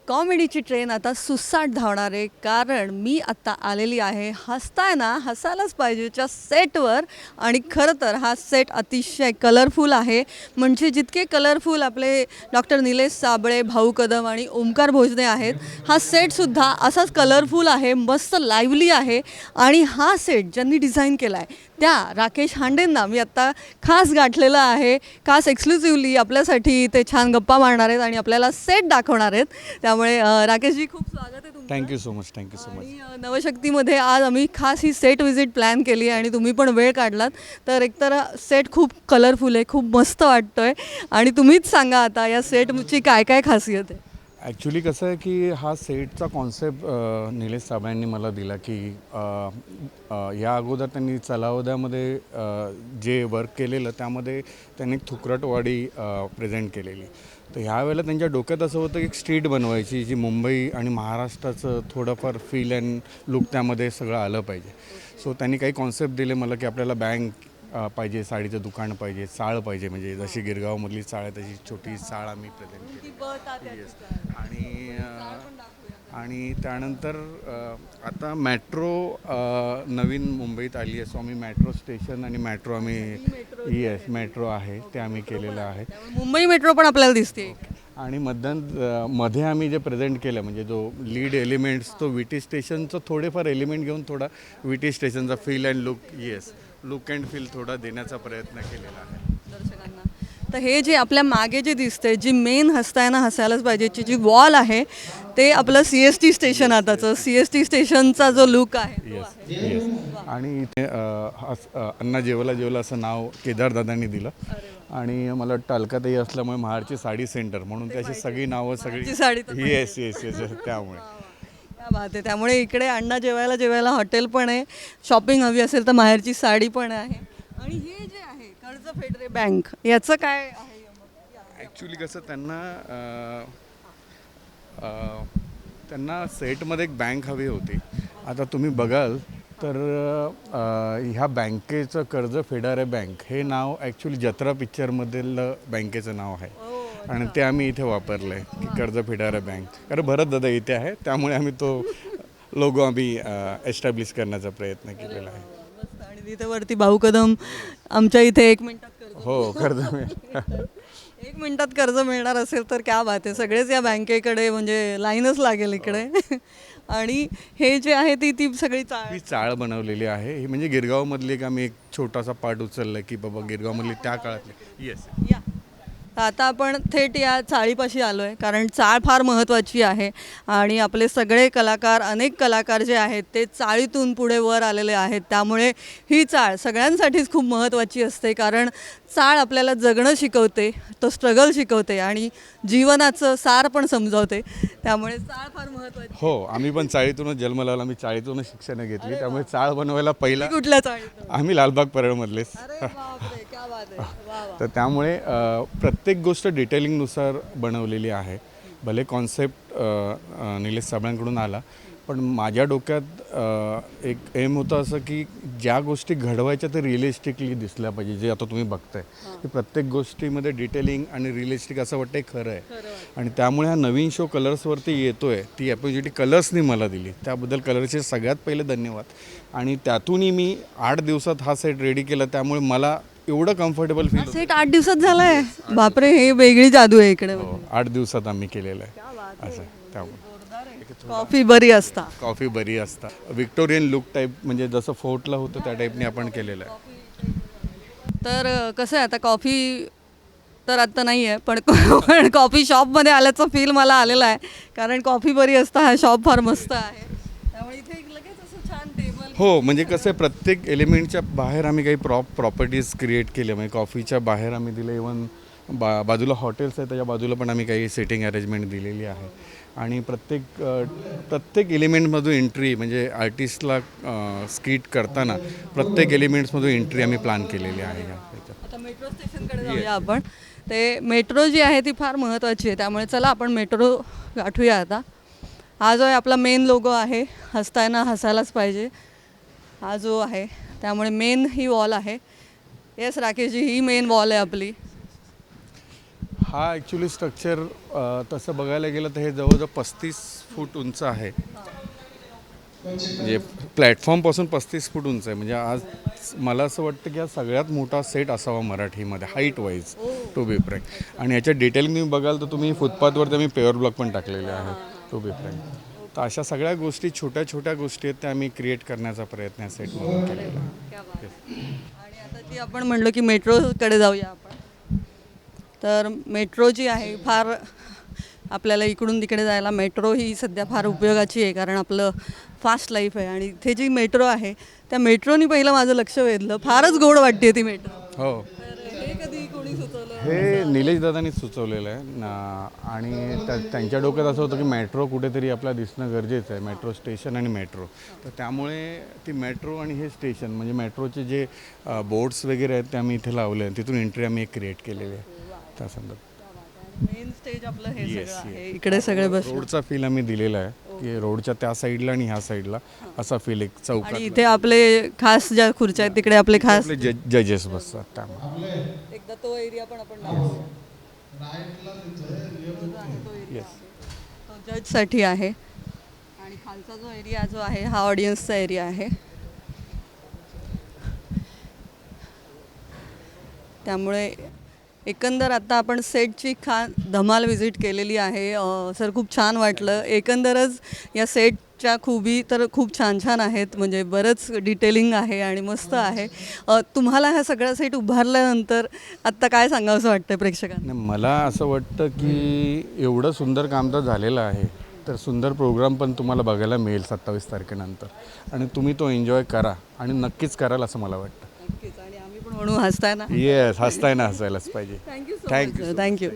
कॉमेडीची train आता सुसाट धावणार आहे, कारण मी आत्ता आलेली आहे हसताय ना हसायलाच पाहिजेच्या सेटवर. आणि खरं तर हा सेट अतिशय कलरफुल आहे. म्हणजे जितके कलरफुल आपले डॉक्टर निलेश साबळे, भाऊ कदम आणि ओमकार भोजने आहेत, हा सेटसुद्धा असाच कलरफुल आहे, मस्त लाईव्हली आहे. आणि हा सेट ज्यांनी डिझाईन केला आहे त्या राकेश हांडेंना मी आत्ता खास गाठलेलं आहे. खास एक्सक्लुसिव्हली आपल्यासाठी ते छान गप्पा मारणार आहेत आणि आपल्याला सेट दाखवणार आहेत. त्यामुळे राकेशजी खूप स्वागत आहे तुमचं. Thank you so much. Thank you so much. आणि नवशक्तीमध्ये आज आम्ही खास ही सेट व्हिजिट प्लॅन केली आणि तुम्ही पण वेळ काढलात. तर एकतर सेट खूप कलरफुल आहे, खूप मस्त वाटतोय. आणि तुम्हीच सांगा आता या सेटची काय काय खासियत आहे. ॲक्च्युली कसं आहे की हा सेटचा कॉन्सेप्ट निलेश साबळेंनी मला दिला की या अगोदर त्यांनी चलावद्यामध्ये जे वर्क केलेलं त्यामध्ये त्यांनी थुकरटवाडी प्रेझेंट केलेली. तर ह्यावेळेला त्यांच्या डोक्यात असं होतं की एक स्ट्रीट बनवायची जी मुंबई आणि महाराष्ट्राचं थोडंफार फील अँड लुक त्यामध्ये सगळं आलं पाहिजे. सो त्यांनी काही कॉन्सेप्ट दिले मला की आपल्याला बँक पाहिजे, साडीचं दुकान पाहिजे, चाळ पाहिजे, म्हणजे जशी गिरगावमधली चाळ आहे तशी छोटी चाळ आम्ही प्रेझेंट केली. आणि त्यानंतर आता मेट्रो नवीन मुंबईत आली आहे. सो आम्ही मेट्रो स्टेशन आणि मेट्रो आम्ही येस मेट्रो आहे ते आम्ही केलेलं आहे. मुंबई मेट्रो पण आपल्याला दिसते. आणि मध्ये आम्ही जे प्रेझेंट केलं म्हणजे जो लीड एलिमेंट्स तो विटी स्टेशनचं थोडेफार एलिमेंट घेऊन थोडा विटी स्टेशनचा feel and look and feel थोडा देण्याचा प्रयत्न केलेला आहे दर्शकांना. तर हे जे आपल्या मागे जे दिसते, जी मेन हसताना हसायलाच पाहिजेची जी वॉल आहे, ते आपलं CST स्टेशन आताचं CST स्टेशनचा जो लुक आहे. येस. आणि इथे अण्णा जेवला असं नाव केदारदादांनी दिलं. आणि मला वाटतं अलकाताई असल्यामुळे महाडची साडी सेंटर म्हणून त्याची सगळी नावं महाडची साडी तर सगळी येस त्यामुळे क्या बात आहे. त्यामुळे इकडे अण्णा जेवायला हॉटेल पण आहे, शॉपिंग हवी असेल तर माहेरची साडी पण आहे. आणि हे जे आहे कर्ज फेडरे बँक, याचं काय आहे. ॲक्च्युली कसं त्यांना सेटमध्ये एक बँक हवी होती. आता तुम्ही बघाल तर ह्या बँकेचं कर्ज फेडारे बँक हे नाव ॲक्च्युली जत्रा पिक्चरमधील बँकेचं नाव आहे. आणि ते आम्ही इथे वापरलं आहे की कर्ज फेडारे बँक. कारण भरत दादा इथे आहे त्यामुळे आम्ही तो लोगो आम्ही एस्टॅब्लिश करण्याचा प्रयत्न केलेला आहे. आणि तिथे वरती भाऊ कदम आमच्या इथे 1 मिनिटात कर्ज. हो कर्ज 1 मिनिटात कर्ज मिळणार असेल तर क्या बात आहे. सगळेच या बँकेकडे म्हणजे लाईनच लागेल इकडे. आणि हे जे आहे ती सगळी ही चाळ बनवलेली आहे. ही म्हणजे गिरगावमधली एक आम्ही एक छोटासा पार्ट उचलला की बाबा गिरगावमधली त्या काळातली येस. या आता आपण थेट या चाळीपाशी आलो आहे, कारण चाळ फार महत्त्वाची आहे. आणि आपले सगळे कलाकार, अनेक कलाकार जे आहेत ते चाळीतून पुढे वर आलेले आहेत. त्यामुळे ही चाळ सगळ्यांसाठीच खूप महत्त्वाची असते, कारण चाळ आपल्याला जगणं शिकवते, तो स्ट्रगल शिकवते आणि जीवनाचं सार पण समजावते. त्यामुळे चाळ फार महत्त्वाची. हो, आम्ही पण चाळीतूनच जन्म लावला. आम्ही चाळीतूनच शिक्षण घेतली. त्यामुळे चाळ बनवायला पहिला कुठल्या चाळीतून. आम्ही लालबाग परळमधलेच. अरे बापरे, क्या बात आहे. वा वा. तर त्यामुळे प्रत्येक गोष्ट डिटेलिंगनुसार बनवलेली आहे. भले कॉन्सेप्ट निलेश साबळ्यांकडून आला, पण माझ्या डोक्यात एक एम होतं असं की ज्या गोष्टी घडवायच्या ते रिअलिस्टिकली दिसल्या पाहिजे. जे आता तुम्ही बघताय की प्रत्येक गोष्टीमध्ये डिटेलिंग आणि रिअलिस्टिक असं वाटतं खरं आहे. आणि त्यामुळे हा नवीन शो कलर्सवरती येतो आहे, ती अपॉर्च्युनिटी कलर्सनी मला दिली. त्याबद्दल कलर्सचे सगळ्यात पहिले धन्यवाद. आणि त्यातूनही मी 8 दिवसात हा सेट रेडी केला, त्यामुळे मला एवढं कम्फर्टेबल फील होतं. सेट 8 दिवसात झालाय. बापरे, हे वेगळी जादू आहे इकडे. 8 दिवसात आम्ही केलेलं आहे असं. त्यामुळे कॉफी बरी असता. कॉफी बरी असता. विक्टोरियन लुक टाईप, म्हणजे जसं फोर्टला होतं त्या टाईपने आपण केलेलं आहे. तर कसं आहे, आता कॉफी तर आत्ता नाही आहे, पण कॉफी शॉपमध्ये आल्याचा फील मला आलेला आहे, कारण कॉफी बरी असता हा शॉप फार मस्त आहे. त्यामुळे इथे लगेच असं छान टेबल. हो, म्हणजे कसं आहे प्रत्येक एलिमेंटच्या बाहेर आम्ही काही प्रॉपर्टीज क्रिएट केल्या. म्हणजे कॉफीच्या बाहेर आम्ही दिलं. इवन बाजूला हॉटेल्स आहे त्याच्या बाजूला पण आम्ही काही सिटिंग अरेंजमेंट दिलेली आहे. आणि प्रत्येक एलिमेंटमधून एंट्री, म्हणजे आर्टिस्टला स्किट करताना प्रत्येक एलिमेंट्समधून एंट्री आम्ही प्लॅन केलेली आहे. आता मेट्रो स्टेशनकडे जाऊया आपण. ते मेट्रो जी आहे ती फार महत्त्वाची आहे, त्यामुळे चला आपण मेट्रो गाठूया आता. हा जो आहे आपला मेन लोगो आहे, हसताना हसायलाच पाहिजे, हा जो आहे. त्यामुळे मेन ही वॉल आहे. येस राकेशजी, ही मेन वॉल आहे आपली. हा ॲक्च्युली स्ट्रक्चर तसं बघायला गेलं तर हे जवळजवळ 35 फूट उंच आहे. म्हणजे प्लॅटफॉर्मपासून 35 फूट उंच आहे. म्हणजे आज मला असं वाटतं की हा सगळ्यात मोठा सेट असावा मराठीमध्ये height wise to be frank. आणि याच्या डिटेल तुम्ही बघाल तर तुम्ही फुटपाथवरती मी पेअर ब्लॉक पण टाकलेले आहेत टू बी फ्रँक. तर अशा सगळ्या गोष्टी छोट्या छोट्या गोष्टी आहेत त्या आम्ही क्रिएट करण्याचा प्रयत्न या सेटमधून केलेला आहे. आणि आता जी आपण म्हणलो की मेट्रोकडे जाऊया आपण, तर मेट्रो जी आहे फार आपल्याला इकडून तिकडे जायला मेट्रो ही सध्या फार उपयोगाची आहे, कारण आपलं फास्ट लाईफ आहे. आणि इथे जी मेट्रो आहे त्या मेट्रोनी पहिलं माझं लक्ष वेधलं, फारच गोड वाटते ती मेट्रो. हो, तर हे कधी कोणी सुचवलं? हे निलेश दादांनीच सुचवलेलं आहे आणि त्यांच्या डोक्यात असं होतं की मेट्रो कुठेतरी आपल्याला दिसणं गरजेचं आहे, मेट्रो स्टेशन आणि मेट्रो. तर त्यामुळे ती मेट्रो आणि हे स्टेशन म्हणजे मेट्रोचे जे बोर्ड्स वगैरे आहेत ते आम्ही इथे लावले आहेत. तिथून एंट्री आम्ही एक क्रिएट केलेली आहे त्या संदर्भात. मेन स्टेज आपलं हे सगळं आहे, इकडे सगळे बस. रोडचा फील आम्ही दिलेला आहे की रोडच्या त्या साईडला आणि ह्या साईडला असा फील एक चौकात. आणि इथे आपले खास ज्या खुर्च्या आहेत तिकडे आपले खास आपले जजेस बसतात त्यामुळे. एकदा तो एरिया पण आपण येस. तो जजसाठी आहे. आणि खालचा जो एरिया जो आहे हा ऑडियन्सचा एरिया आहे. त्यामुळे एकंदर आता आपण सेटची धमाल विजिट केलेली आहे. सर खूप छान वाटलं. एकंदरच या सेटच्या खूबी तर खूप छान छान आहेत, म्हणजे बरंच डिटेलिंग आहे आणि मस्त आहे. तुम्हाला हा सगळा सेट उभारल्यानंतर आत्ता काय सांगावंसं वाटतं प्रेक्षकांना? नाही, मला असं वाटतं की एवढं सुंदर काम तर झालेलं आहे, तर सुंदर प्रोग्राम पण तुम्हाला बघायला मिळेल 27 तारखेनंतर. आणि तुम्ही तो एन्जॉय करा आणि नक्कीच कराल असं मला वाटतं. नक्कीच. आणि आम्ही पण म्हणू हसताय ना. येस, हसताय ना, हसायलाच पाहिजे. Thank you thank you. थँक्यू.